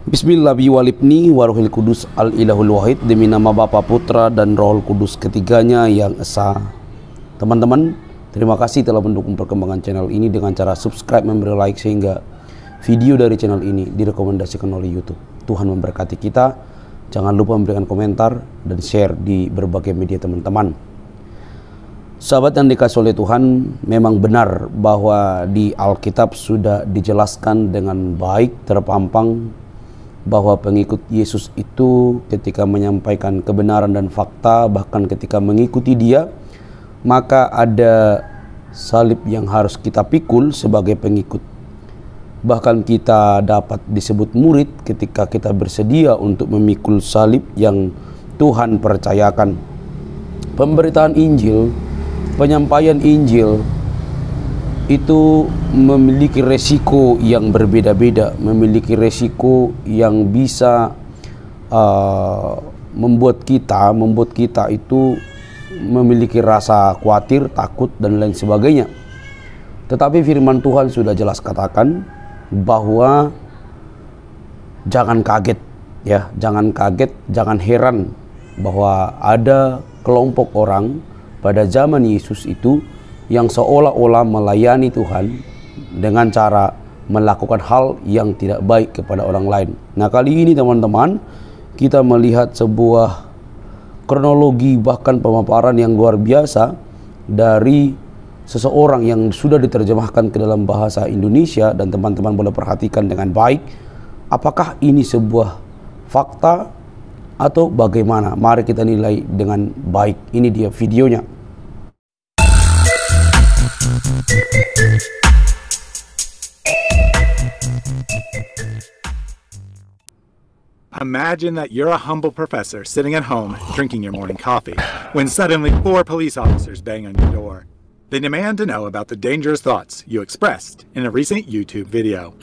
Bismillahirrahmanirrahim warohil kudus al-ilahul wahid, demi nama Bapa, Putra, dan Roh Kudus ketiganya yang esa. Teman-teman, terima kasih telah mendukung perkembangan channel ini dengan cara subscribe, memberi like, sehingga video dari channel ini direkomendasikan oleh YouTube. Tuhan memberkati kita. Jangan lupa memberikan komentar dan share di berbagai media teman-teman. Sahabat yang dikasih oleh Tuhan, memang benar bahwa di Alkitab sudah dijelaskan dengan baik, terpampang, bahwa pengikut Yesus itu ketika menyampaikan kebenaran dan fakta, bahkan ketika mengikuti Dia, maka ada salib yang harus kita pikul sebagai pengikut. Bahkan kita dapat disebut murid ketika kita bersedia untuk memikul salib yang Tuhan percayakan. Pemberitaan Injil, penyampaian Injil itu memiliki resiko yang berbeda-beda, memiliki resiko yang bisa membuat kita itu memiliki rasa khawatir, takut, dan lain sebagainya. Tetapi firman Tuhan sudah jelas katakan bahwa jangan kaget, ya, jangan kaget, jangan heran bahwa ada kelompok orang pada zaman Yesus itu yang seolah-olah melayani Tuhan dengan cara melakukan hal yang tidak baik kepada orang lain. Nah, kali ini teman-teman, kita melihat sebuah kronologi, bahkan pemaparan yang luar biasa dari seseorang yang sudah diterjemahkan ke dalam bahasa Indonesia, dan teman-teman boleh perhatikan dengan baik apakah ini sebuah fakta atau bagaimana. Mari kita nilai dengan baik. Ini dia videonya. Imagine that you're a humble professor sitting at home drinking your morning coffee when suddenly 4 police officers bang on your door. They demand to know about the dangerous thoughts you expressed in a recent YouTube video.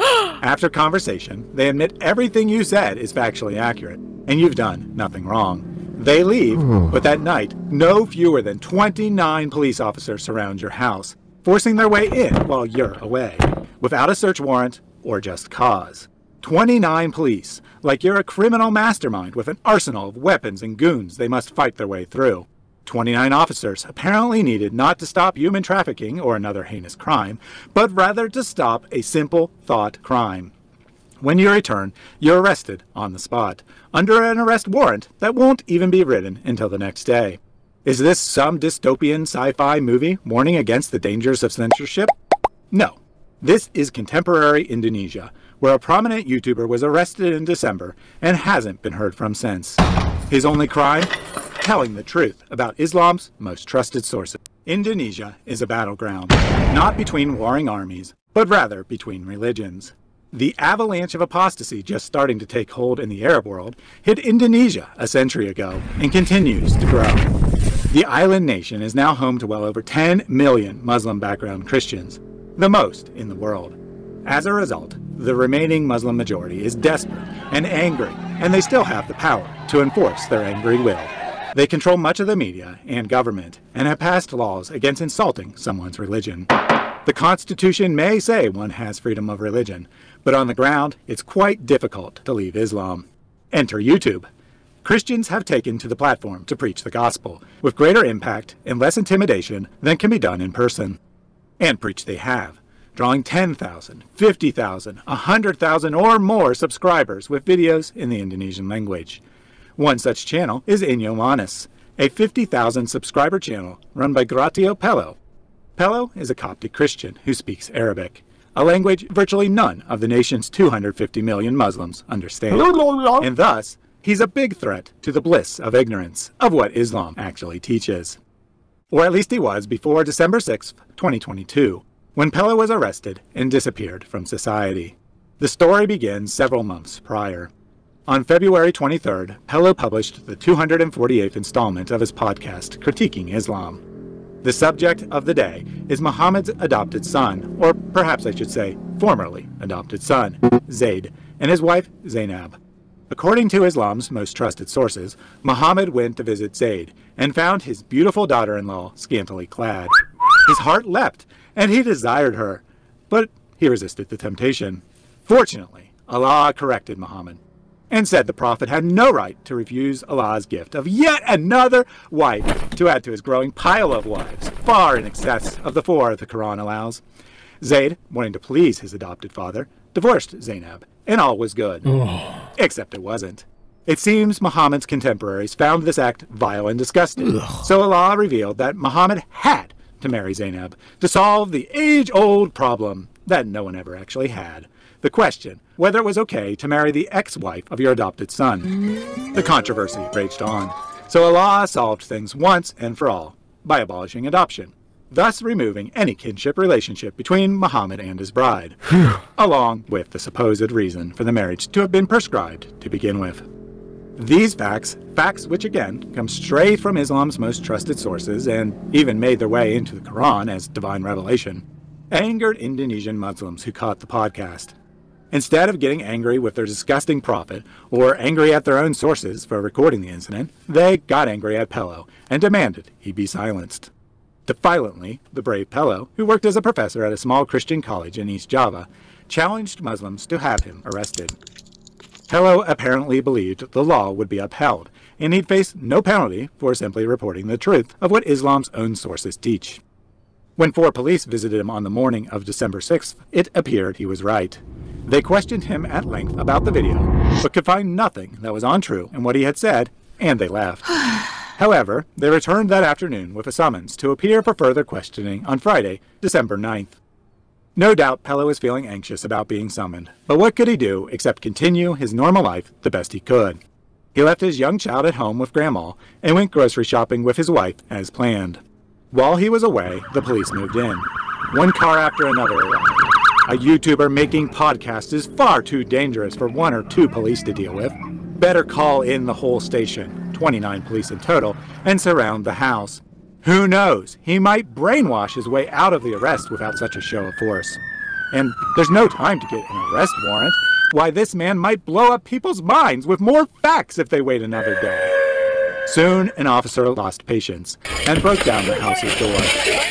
After conversation, they admit everything you said is factually accurate and you've done nothing wrong. They leave, but that night, no fewer than 29 police officers surround your house, forcing their way in while you're away, without a search warrant or just cause. 29 police, like you're a criminal mastermind with an arsenal of weapons and goons they must fight their way through. 29 officers apparently needed not to stop human trafficking or another heinous crime, but rather to stop a simple thought crime. When you return, you're arrested on the spot, under an arrest warrant that won't even be written until the next day. Is this some dystopian sci-fi movie warning against the dangers of censorship? No. This is contemporary Indonesia, where a prominent YouTuber was arrested in December and hasn't been heard from since. His only crime? Telling the truth about Islam's most trusted sources. Indonesia is a battleground, not between warring armies, but rather between religions. The avalanche of apostasy just starting to take hold in the Arab world hit Indonesia a century ago and continues to grow. The island nation is now home to well over 10 million Muslim background Christians, the most in the world. As a result, the remaining Muslim majority is desperate and angry, and they still have the power to enforce their angry will. They control much of the media and government and have passed laws against insulting someone's religion. The Constitution may say one has freedom of religion, but on the ground, it's quite difficult to leave Islam. Enter YouTube. Christians have taken to the platform to preach the gospel, with greater impact and less intimidation than can be done in person. And preach they have, drawing 10,000, 50,000, 100,000 or more subscribers with videos in the Indonesian language. One such channel is Inyo Manis, a 50,000 subscriber channel run by Gratio Pello. Pello is a Coptic Christian who speaks Arabic, a language virtually none of the nation's 250 million Muslims understand. And thus, he's a big threat to the bliss of ignorance of what Islam actually teaches. Or at least he was before December 6th, 2022, when Pello was arrested and disappeared from society. The story begins several months prior. On February 23rd, Pello published the 248th installment of his podcast, Critiquing Islam. The subject of the day is Muhammad's adopted son, or perhaps I should say, formerly adopted son, Zayd, and his wife, Zainab. According to Islam's most trusted sources, Muhammad went to visit Zayd and found his beautiful daughter-in-law scantily clad. His heart leapt, and he desired her, but he resisted the temptation. Fortunately, Allah corrected Muhammad. and said the prophet had no right to refuse Allah's gift of yet another wife to add to his growing pile of wives, far in excess of the 4 the Quran allows. Zayd, wanting to please his adopted father, divorced Zainab, and all was good. Except it wasn't. It seems Muhammad's contemporaries found this act vile and disgusting, so Allah revealed that Muhammad had to marry Zainab to solve the age-old problem that no one ever actually had. The question, whether it was okay to marry the ex-wife of your adopted son. The controversy raged on, so Allah solved things once and for all by abolishing adoption, thus removing any kinship relationship between Muhammad and his bride, along with the supposed reason for the marriage to have been prescribed to begin with. These facts which again come straight from Islam's most trusted sources and even made their way into the Quran as divine revelation, angered Indonesian Muslims who caught the podcast. Instead of getting angry with their disgusting prophet or angry at their own sources for recording the incident, they got angry at Pello and demanded he be silenced. Defiantly, the brave Pello, who worked as a professor at a small Christian college in East Java, challenged Muslims to have him arrested. Pello apparently believed the law would be upheld, and he'd face no penalty for simply reporting the truth of what Islam's own sources teach. When 4 police visited him on the morning of December 6th, it appeared he was right. They questioned him at length about the video, but could find nothing that was untrue in what he had said, and they left. However, they returned that afternoon with a summons to appear for further questioning on Friday, December 9th. No doubt Pello was feeling anxious about being summoned, but what could he do except continue his normal life the best he could? He left his young child at home with Grandma and went grocery shopping with his wife as planned. While he was away, the police moved in. One car after another arrived. A YouTuber making podcasts is far too dangerous for 1 or 2 police to deal with. Better call in the whole station, 29 police in total, and surround the house. Who knows? He might brainwash his way out of the arrest without such a show of force. And there's no time to get an arrest warrant. Why, this man might blow up people's minds with more facts if they wait another day. Soon, an officer lost patience and broke down the house's door.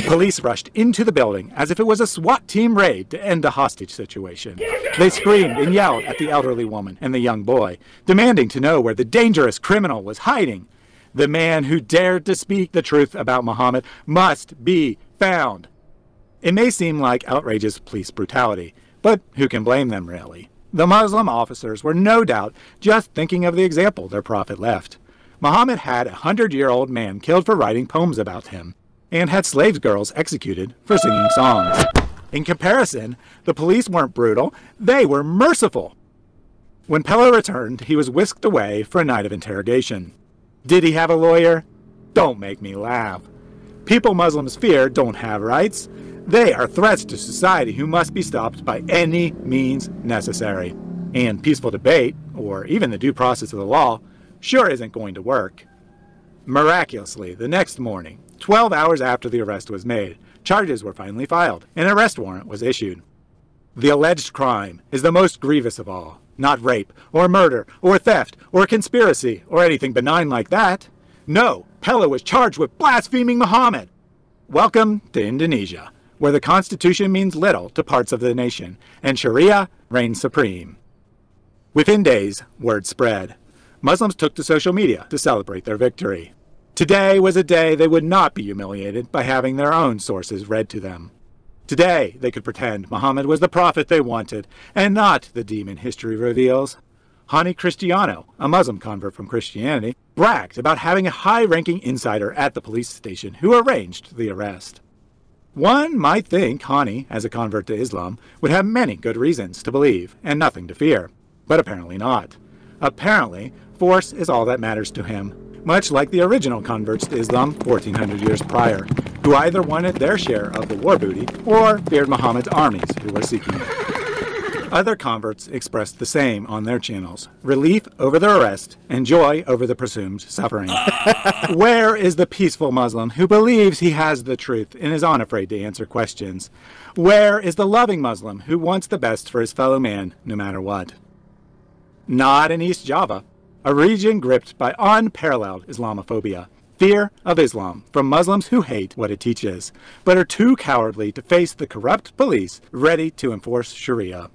Police rushed into the building as if it was a SWAT team raid to end a hostage situation. They screamed and yelled at the elderly woman and the young boy, demanding to know where the dangerous criminal was hiding. The man who dared to speak the truth about Muhammad must be found. It may seem like outrageous police brutality, but who can blame them, really? The Muslim officers were no doubt just thinking of the example their prophet left. Muhammad had a 100-year-old man killed for writing poems about him, and had slave girls executed for singing songs. In comparison, the police weren't brutal, they were merciful. When Pello returned, he was whisked away for a night of interrogation. Did he have a lawyer? Don't make me laugh. People Muslims fear don't have rights. They are threats to society who must be stopped by any means necessary. And peaceful debate, or even the due process of the law, sure isn't going to work. Miraculously, the next morning, 12 hours after the arrest was made, charges were finally filed, and an arrest warrant was issued. The alleged crime is the most grievous of all. Not rape, or murder, or theft, or conspiracy, or anything benign like that. No, Pello was charged with blaspheming Muhammad. Welcome to Indonesia, where the Constitution means little to parts of the nation, and Sharia reigns supreme. Within days, word spread. Muslims took to social media to celebrate their victory. Today was a day they would not be humiliated by having their own sources read to them. Today, they could pretend Muhammad was the prophet they wanted, and not the demon history reveals. Hani Cristiano, a Muslim convert from Christianity, bragged about having a high-ranking insider at the police station who arranged the arrest. One might think Hani, as a convert to Islam, would have many good reasons to believe and nothing to fear, but apparently not. Apparently, force is all that matters to him, much like the original converts to Islam 1400 years prior, who either wanted their share of the war booty or feared Muhammad's armies who were seeking it. Other converts expressed the same on their channels, relief over their arrest and joy over the presumed suffering. Where is the peaceful Muslim who believes he has the truth and is unafraid to answer questions? Where is the loving Muslim who wants the best for his fellow man no matter what? Not in East Java, a region gripped by unparalleled Islamophobia, fear of Islam from Muslims who hate what it teaches, but are too cowardly to face the corrupt police ready to enforce Sharia.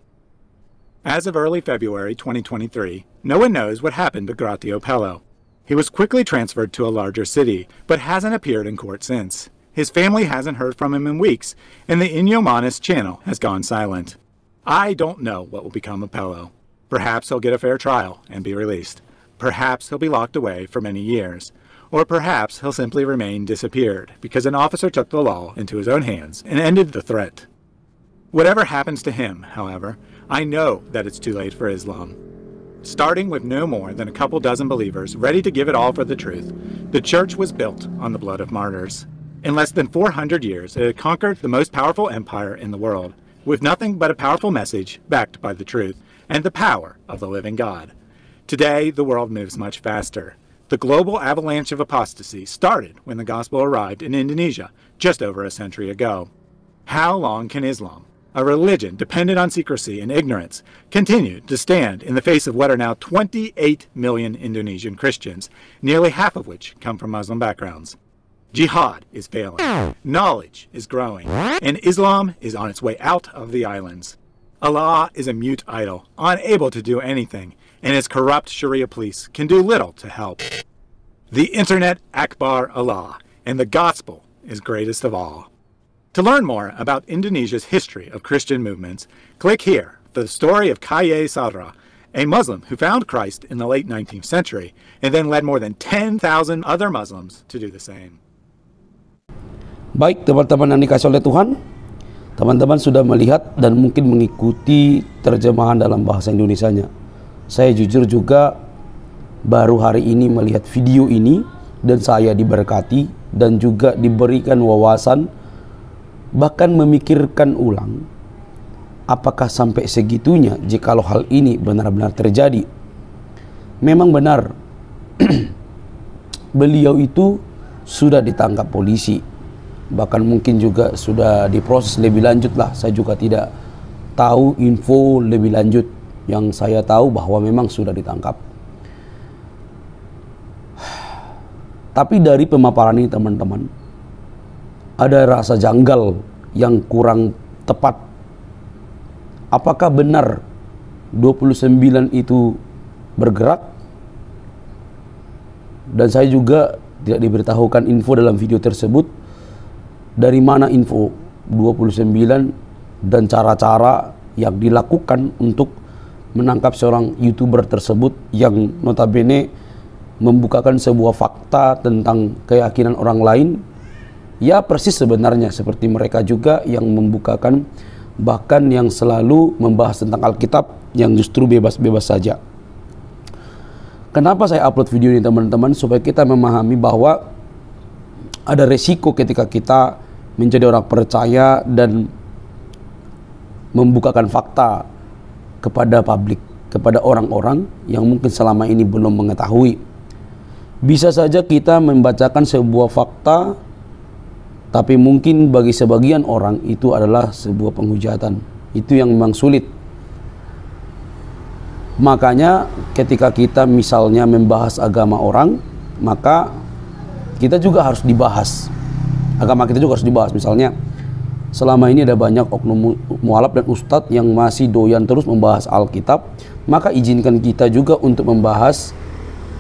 As of early February 2023, no one knows what happened to Gratio Pello. He was quickly transferred to a larger city, but hasn't appeared in court since. His family hasn't heard from him in weeks, and the Inyomanis channel has gone silent. I don't know what will become of Pello. Perhaps he'll get a fair trial and be released. Perhaps he'll be locked away for many years. Or perhaps he'll simply remain disappeared because an officer took the law into his own hands and ended the threat. Whatever happens to him, however, I know that it's too late for Islam. Starting with no more than a couple dozen believers ready to give it all for the truth, the church was built on the blood of martyrs. In less than 400 years, it had conquered the most powerful empire in the world, with nothing but a powerful message backed by the truth and the power of the living God. Today, the world moves much faster. The global avalanche of apostasy started when the gospel arrived in Indonesia just over a century ago. How long can Islam, a religion dependent on secrecy and ignorance, continue to stand in the face of what are now 28 million Indonesian Christians, nearly half of which come from Muslim backgrounds? Jihad is failing, knowledge is growing, and Islam is on its way out of the islands. Allah is a mute idol, unable to do anything, and his corrupt Sharia police can do little to help. The internet Akbar Allah, and the gospel is greatest of all. To learn more about Indonesia's history of Christian movements, click here for the story of Coyy Sadra, a Muslim who found Christ in the late 19th century and then led more than 10,000 other Muslims to do the same. Baik teman-teman yang dikasih oleh Tuhan, teman-teman sudah melihat dan mungkin mengikuti terjemahan dalam bahasa Indonesianya. Saya jujur juga baru hari ini melihat video ini dan saya diberkati dan juga diberikan wawasan, bahkan memikirkan ulang apakah sampai segitunya jikalau hal ini benar-benar terjadi. Memang benar beliau itu sudah ditangkap polisi, bahkan mungkin juga sudah diproses lebih lanjut lah. Saya juga tidak tahu info lebih lanjut. Yang saya tahu bahwa memang sudah ditangkap. Tapi dari pemaparan ini teman-teman, ada rasa janggal yang kurang tepat. Apakah benar 29 itu bergerak? Dan saya juga tidak diberitahukan info dalam video tersebut. Dari mana info 29 dan cara-cara yang dilakukan untuk menangkap seorang YouTuber tersebut yang notabene membukakan sebuah fakta tentang keyakinan orang lain. Ya persis sebenarnya seperti mereka juga yang membukakan, bahkan yang selalu membahas tentang Alkitab yang justru bebas-bebas saja. Kenapa saya upload video ini teman-teman? Supaya kita memahami bahwa ada resiko ketika kita menjadi orang percaya dan membukakan fakta kepada publik, kepada orang-orang yang mungkin selama ini belum mengetahui. Bisa saja kita membacakan sebuah fakta, tapi mungkin bagi sebagian orang itu adalah sebuah penghujatan. Itu yang memang sulit. Makanya ketika kita misalnya membahas agama orang, maka kita juga harus dibahas. Agama kita juga harus dibahas. Misalnya selama ini ada banyak oknum mualaf dan ustadz yang masih doyan terus membahas Alkitab, maka izinkan kita juga untuk membahas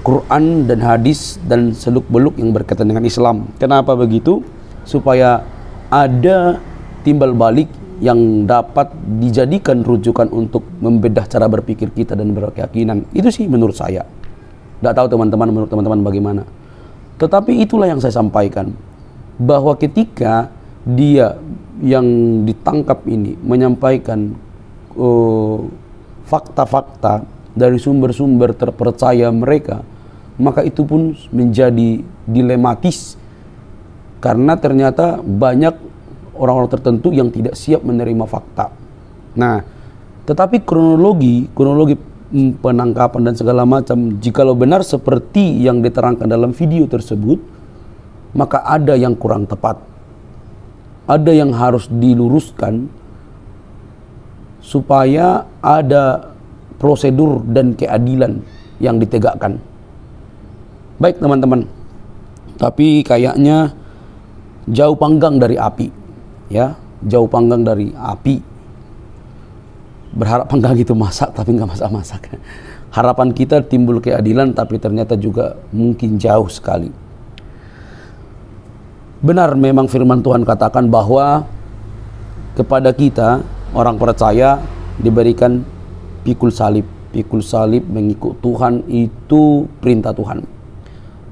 Quran dan hadis dan seluk-beluk yang berkaitan dengan Islam. Kenapa begitu? Supaya ada timbal balik yang dapat dijadikan rujukan untuk membedah cara berpikir kita dan berkeyakinan. Itu sih menurut saya. Tidak tahu teman-teman, menurut teman-teman bagaimana. Tetapi itulah yang saya sampaikan, bahwa ketika dia yang ditangkap ini menyampaikan fakta-fakta dari sumber-sumber terpercaya mereka, maka itu pun menjadi dilematis karena ternyata banyak orang-orang tertentu yang tidak siap menerima fakta. Nah, tetapi kronologi penangkapan dan segala macam, jikalau benar seperti yang diterangkan dalam video tersebut, maka ada yang kurang tepat. Ada yang harus diluruskan supaya ada prosedur dan keadilan yang ditegakkan. Baik teman-teman, tapi kayaknya jauh panggang dari api, ya, jauh panggang dari api. berharap enggak gitu masak tapi enggak masak-masak. Harapan kita timbul keadilan tapi ternyata juga mungkin jauh sekali. Benar memang firman Tuhan katakan bahwa kepada kita orang percaya diberikan pikul salib. Pikul salib mengikut Tuhan itu perintah Tuhan.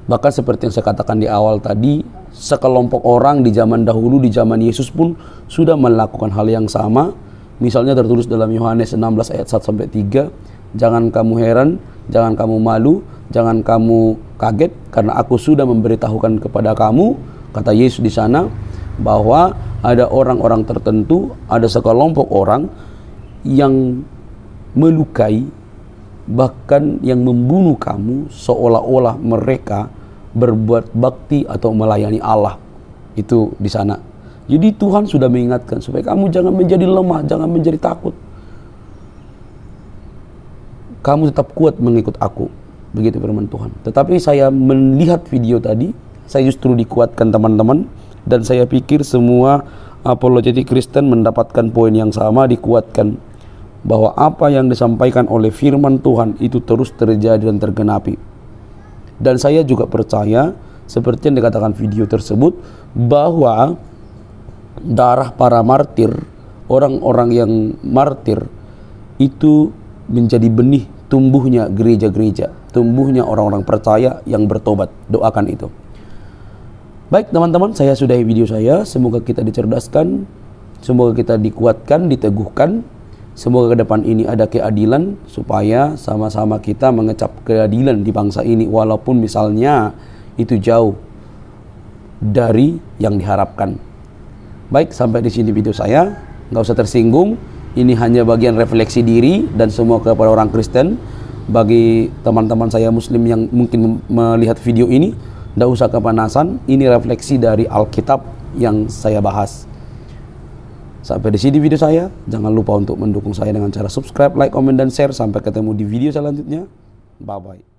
Bahkan seperti yang saya katakan di awal tadi, sekelompok orang di zaman dahulu, di zaman Yesus pun sudah melakukan hal yang sama. Misalnya tertulis dalam Yohanes 16 ayat 1-3, jangan kamu heran, jangan kamu malu, jangan kamu kaget, karena aku sudah memberitahukan kepada kamu, kata Yesus di sana, bahwa ada orang-orang tertentu, ada sekelompok orang yang melukai, bahkan yang membunuh kamu seolah-olah mereka berbuat bakti atau melayani Allah. Itu di sana. Jadi Tuhan sudah mengingatkan supaya kamu jangan menjadi lemah, jangan menjadi takut. Kamu tetap kuat mengikut aku. Begitu firman Tuhan. Tetapi saya melihat video tadi, saya justru dikuatkan teman-teman, dan saya pikir semua apologetik Kristen mendapatkan poin yang sama, dikuatkan bahwa apa yang disampaikan oleh firman Tuhan itu terus terjadi dan tergenapi. Dan saya juga percaya seperti yang dikatakan video tersebut, bahwa darah para martir, orang-orang yang martir itu menjadi benih tumbuhnya gereja-gereja, tumbuhnya orang-orang percaya yang bertobat. Doakan itu. Baik teman-teman, saya sudahi video saya. Semoga kita dicerdaskan, semoga kita dikuatkan, diteguhkan. Semoga ke depan ini ada keadilan, supaya sama-sama kita mengecap keadilan di bangsa ini, walaupun misalnya itu jauh dari yang diharapkan. Baik, sampai di sini video saya. Nggak usah tersinggung, ini hanya bagian refleksi diri dan semua kepada orang Kristen. Bagi teman-teman saya Muslim yang mungkin melihat video ini, nggak usah kepanasan, ini refleksi dari Alkitab yang saya bahas. Sampai di sini video saya. Jangan lupa untuk mendukung saya dengan cara subscribe, like, komen, dan share. Sampai ketemu di video selanjutnya. Bye-bye.